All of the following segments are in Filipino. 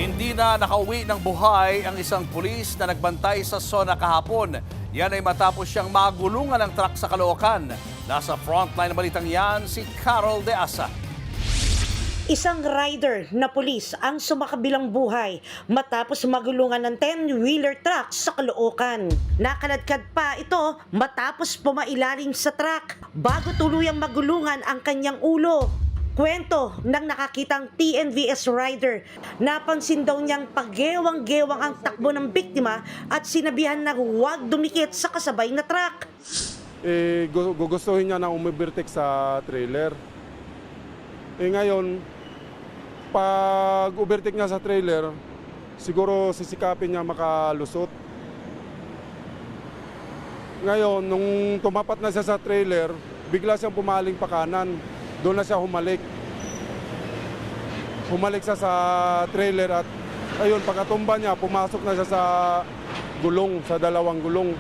Hindi na nakauwi ng buhay ang isang pulis na nagbantay sa SONA kahapon. Yan ay matapos siyang magulungan ng truck sa Caloocan. Nasa frontline ng balitang yan si Carol De Asa. Isang rider na pulis ang sumakabilang buhay matapos magulungan ng 10-wheeler truck sa Caloocan. Nakaladkad pa ito matapos pumailalim sa truck bago tuluyang magulungan ang kanyang ulo. Kwento ng nakakitang TNVS rider, napansin daw niyang paggewang-gewang ang takbo ng biktima at sinabihan na huwag dumikit sa kasabay na truck. Gugustuhin niya na umibertik sa trailer. Ngayon, pag overtake niya sa trailer, siguro sisikapin niya makalusot. Ngayon, nung tumapat na siya sa trailer, bigla siyang pumaling pa kanan. Doon na siya humalik. Humalik siya sa trailer at ayun, pagkatumba niya, pumasok na siya sa gulong, sa dalawang gulong.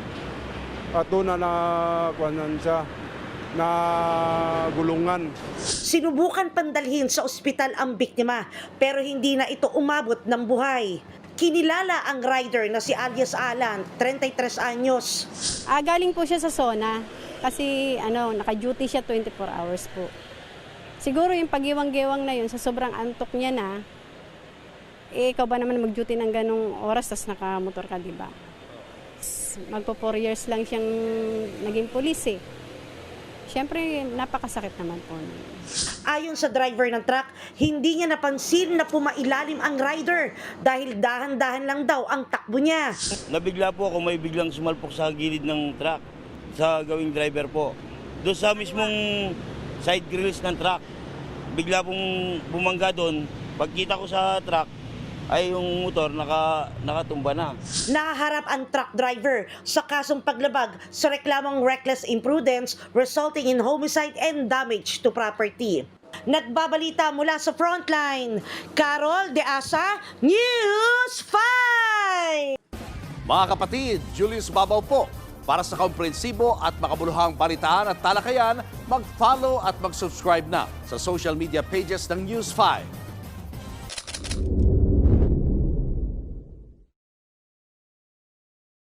At doon na gulungan. Sinubukan pandalhin sa ospital ang biktima pero hindi na ito umabot ng buhay. Kinilala ang rider na si alias Alan, 33 anyos. Galing po siya sa SONA kasi naka-duty siya 24 hours po. Siguro yung pagiwang-gewang na yun, sa sobrang antok niya na, ikaw ba naman mag-duty ng ganong oras tas nakamotor ka, di ba? Magpo 4 years lang siyang naging pulis eh. Siyempre, napakasakit naman po. Ayon sa driver ng truck, hindi niya napansin na pumailalim ang rider dahil dahan-dahan lang daw ang takbo niya. Nabigla po ako, may biglang sumalpok sa gilid ng truck sa gawing driver po. Doon sa mismong side grills ng truck, bigla pong bumangga doon. Pagkita ko sa truck, ay yung motor nakatumba na. Nakaharap ang truck driver sa kasong paglabag sa reklamong reckless imprudence resulting in homicide and damage to property. Nagbabalita mula sa frontline, Carol De Asa, News 5! Mga kapatid, Julius Babaw po. Para sa komprehensibo at makabuluhang balitaan at talakayan, mag-follow at mag-subscribe na sa social media pages ng News 5.